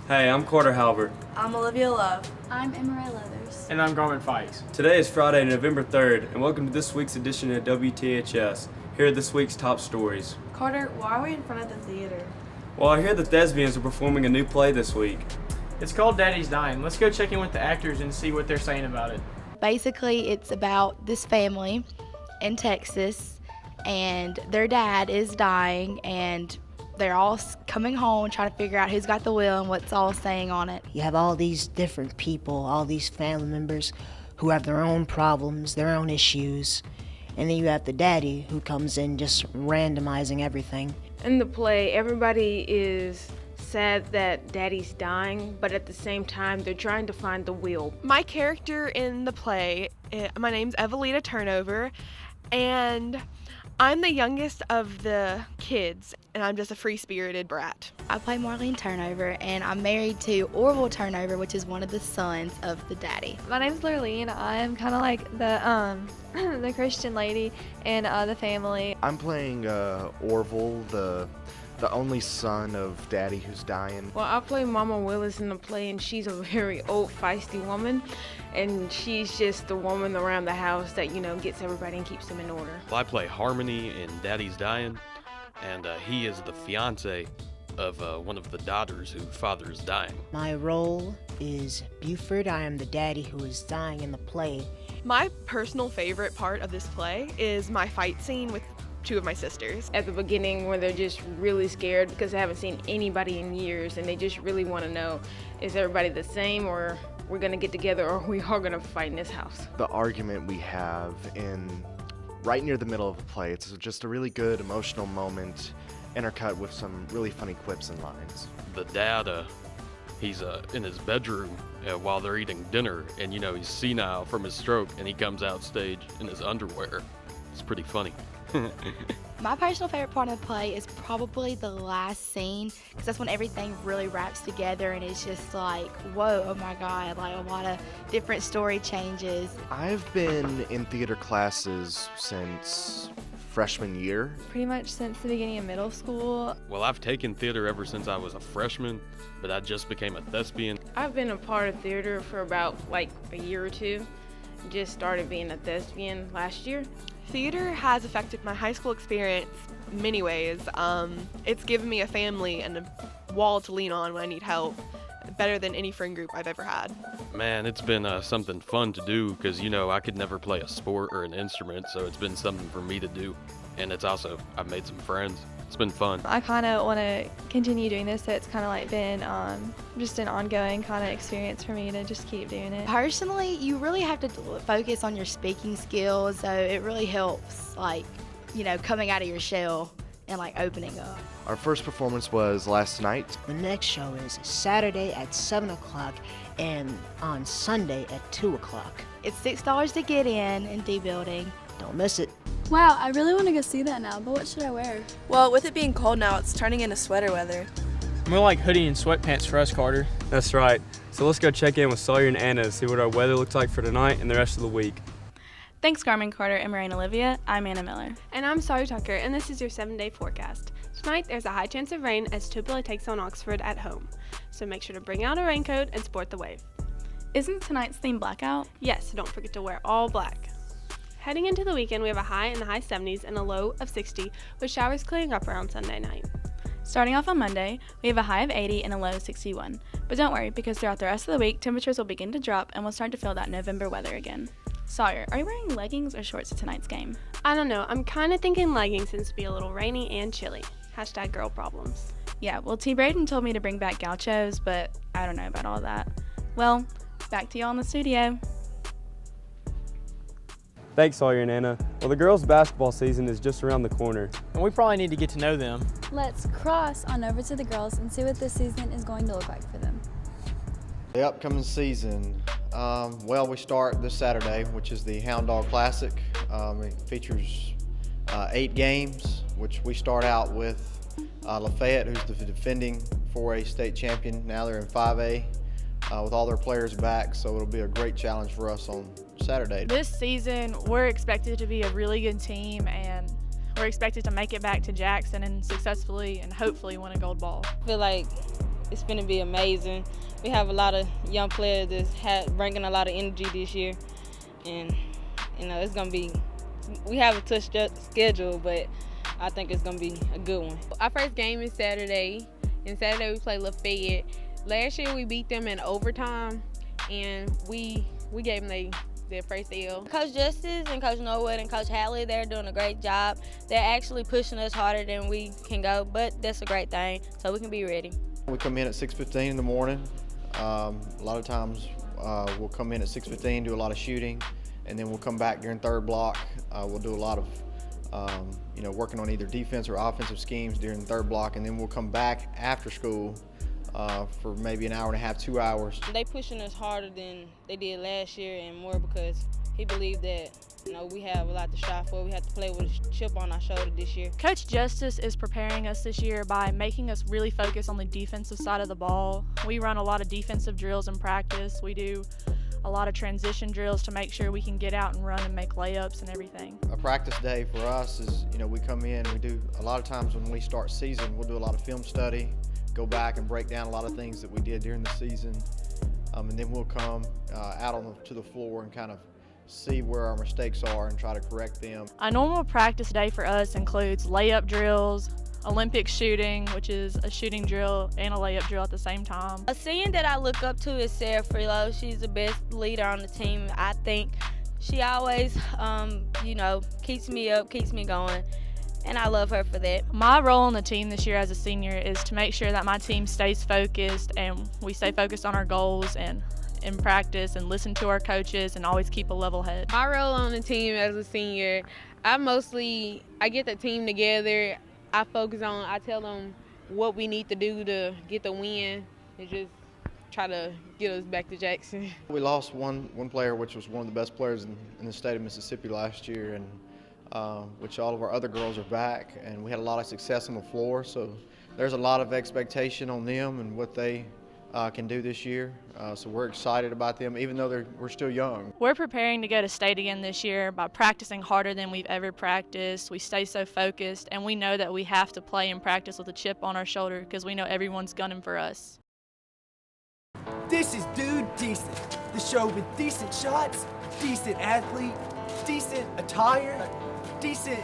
Hey, I'm Carter Halbert. I'm Olivia Love. I'm Emery Leathers. And I'm Garmin Fikes. Today is Friday, November 3rd, and welcome to this week's edition of WTHS. Here are this week's top stories. Carter, why are we in front of the theater? Well, I hear the Thespians are performing a new play this week. It's called Daddy's Dying. Let's go check in with the actors and see what they're saying about it. Basically, it's about this family in Texas, and their dad is dying, and they're all coming home trying to figure out who's got the will and what's all saying on it. You have all these different people, all these family members who have their own problems, their own issues, and then you have the daddy who comes in just randomizing everything. In the play, everybody is sad that Daddy's dying, but at the same time, they're trying to find the will. My character in the play, my name's Evelina Turnover, and I'm the youngest of the kids, and I'm just a free-spirited brat. I play Marlene Turnover, and I'm married to Orville Turnover, which is one of the sons of the daddy. My name's Lurleen. I'm kind of like the the Christian lady in the family. I'm playing Orville, the only son of Daddy who's dying. Well, I play Mama Willis in the play, and she's a very old, feisty woman, and she's just the woman around the house that, gets everybody and keeps them in order. I play Harmony in Daddy's Dying, and he is the fiance of one of the daughters whose father is dying. My role is Buford. I am the daddy who is dying in the play. My personal favorite part of this play is my fight scene with two of my sisters. At the beginning, where they're just really scared because they haven't seen anybody in years, and they just really want to know, is everybody the same, or we're going to get together, or we are going to fight in this house. The argument we have right near the middle of the play, it's just a really good emotional moment, intercut with some really funny quips and lines. The dad, he's in his bedroom while they're eating dinner, and he's senile from his stroke, and he comes out stage in his underwear. It's pretty funny. My personal favorite part of the play is probably the last scene, because that's when everything really wraps together, and it's just like, whoa, oh my God, like a lot of different story changes. I've been in theater classes since freshman year. Pretty much since the beginning of middle school. Well, I've taken theater ever since I was a freshman, but I just became a thespian. I've been a part of theater for about a year or two. Just started being a thespian last year. Theater has affected my high school experience in many ways. It's given me a family and a wall to lean on when I need help, better than any friend group I've ever had. Man, it's been something fun to do because, I could never play a sport or an instrument, so it's been something for me to do. And I've made some friends. It's been fun. I kind of want to continue doing this, so it's kind of been just an ongoing kind of experience for me to just keep doing it. Personally, you really have to focus on your speaking skills, so it really helps, coming out of your shell and opening up. Our first performance was last night. The next show is Saturday at 7 o'clock and on Sunday at 2 o'clock. It's $6 to get in D building. Don't miss it. Wow, I really want to go see that now, but what should I wear? Well, with it being cold now, it's turning into sweater weather. More like hoodie and sweatpants for us, Carter. That's right. So let's go check in with Sawyer and Anna to see what our weather looks like for tonight and the rest of the week. Thanks, Garmin, Carter, and Marine Olivia. I'm Anna Miller. And I'm Sawyer Tucker, and this is your 7-day forecast. Tonight, there's a high chance of rain as Tupelo takes on Oxford at home. So make sure to bring out a raincoat and sport the wave. Isn't tonight's theme blackout? Yes, so don't forget to wear all black. Heading into the weekend, we have a high in the high 70s and a low of 60, with showers clearing up around Sunday night. Starting off on Monday, we have a high of 80 and a low of 61. But don't worry, because throughout the rest of the week, temperatures will begin to drop and we'll start to feel that November weather again. Sawyer, are you wearing leggings or shorts to tonight's game? I don't know. I'm kind of thinking leggings since it'll be a little rainy and chilly. Hashtag girl problems. Yeah, well, T. Braden told me to bring back gauchos, but I don't know about all that. Well, back to y'all in the studio. Thanks, Sawyer and Anna. Well, the girls' basketball season is just around the corner. And we probably need to get to know them. Let's cross on over to the girls and see what this season is going to look like for them. The upcoming season, we start this Saturday, which is the Hound Dog Classic. It features 8 games, which we start out with Lafayette, who's the defending 4A state champion. Now they're in 5A with all their players back, so it'll be a great challenge for us on Saturday. This season, we're expected to be a really good team, and we're expected to make it back to Jackson and successfully and hopefully win a gold ball. I feel like it's going to be amazing. We have a lot of young players that's bringing a lot of energy this year, and it's going to be. We have a tough schedule, but I think it's going to be a good one. Our first game is Saturday, and Saturday we play Lafayette. Last year we beat them in overtime, and we gave them their first L. Coach Justice and Coach Norwood and Coach Hadley, they're doing a great job. They're actually pushing us harder than we can go, but that's a great thing, so we can be ready. We come in at 6:15 in the morning. A lot of times we'll come in at 6:15, do a lot of shooting, and then we'll come back during third block. We'll do a lot of working on either defense or offensive schemes during the third block, and then we'll come back after school for maybe an hour and a half, 2 hours. They pushing us harder than they did last year, and more because he believed that we have a lot to strive for. We have to play with a chip on our shoulder this year. Coach Justice is preparing us this year by making us really focus on the defensive side of the ball. We run a lot of defensive drills in practice. We do a lot of transition drills to make sure we can get out and run and make layups and everything. A practice day for us is, we come in, we do a lot of times when we start season, we'll do a lot of film study, go back and break down a lot of things that we did during the season, and then we'll come out to the floor and kind of see where our mistakes are and try to correct them. A normal practice day for us includes layup drills, Olympic shooting, which is a shooting drill and a layup drill at the same time. A senior that I look up to is Sarah Freelo. She's the best leader on the team, I think. She always, keeps me up, keeps me going, and I love her for that. My role on the team this year as a senior is to make sure that my team stays focused and we stay focused on our goals and in practice and listen to our coaches and always keep a level head. My role on the team as a senior, I get the team together. I tell them what we need to do to get the win and just try to get us back to Jackson. We lost one player, which was one of the best players in the state of Mississippi last year, and which all of our other girls are back, and we had a lot of success on the floor, so there's a lot of expectation on them and what they can do this year, so we're excited about them, even though we're still young. We're preparing to go to state again this year by practicing harder than we've ever practiced. We stay so focused, and we know that we have to play and practice with a chip on our shoulder because we know everyone's gunning for us. This is Dude Decent, the show with decent shots, decent athlete, decent attire, decent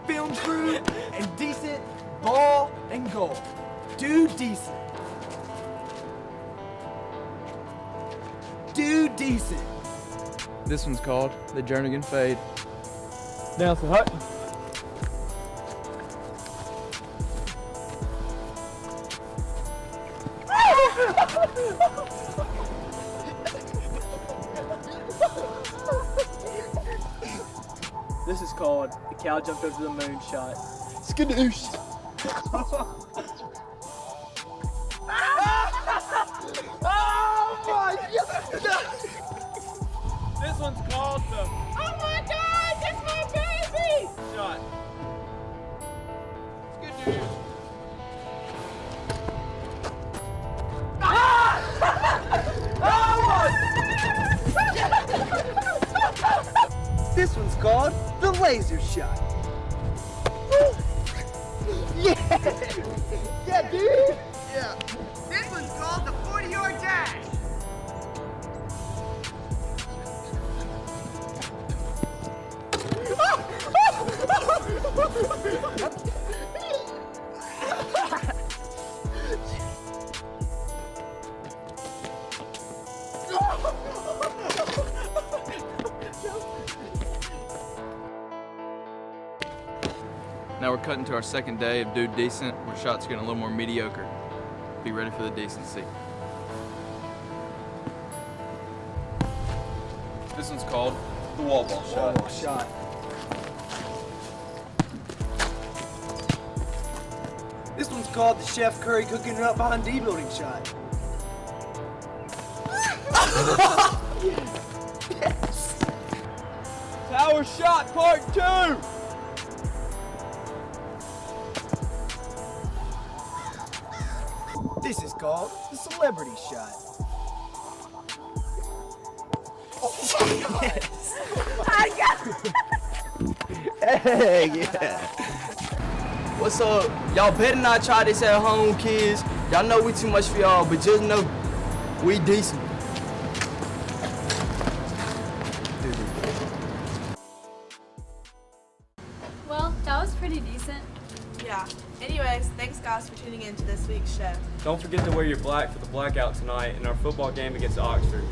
film crew, and decent ball and goal. Dude Decent. Dude Decent. This one's called the Jernigan Fade. Down the hut. This is called the cow jumped over the moon shot. Skadoosh. Oh my God! This one's called the Oh my God! That's my baby! shot. It's good news. This one's called the laser shot. Yeah! Yeah, dude! Yeah. This one's called the 40-yard dash. Now we're cutting to our second day of Dude Decent, where shots getting a little more mediocre. Be ready for the decency. This one's called the wall ball shot. Wall shot. This one's called the Chef Curry cooking it up behind D building shot. Yes. Tower shot part 2. This is called the celebrity shot. Oh, yes. I got Hey, yeah. What's up? Y'all better not try this at home, kids. Y'all know we too much for y'all, but just know we decent. Well, that was pretty decent. Yeah. Anyways, thanks guys for tuning in to this week's show. Don't forget to wear your black for the blackout tonight in our football game against Oxford.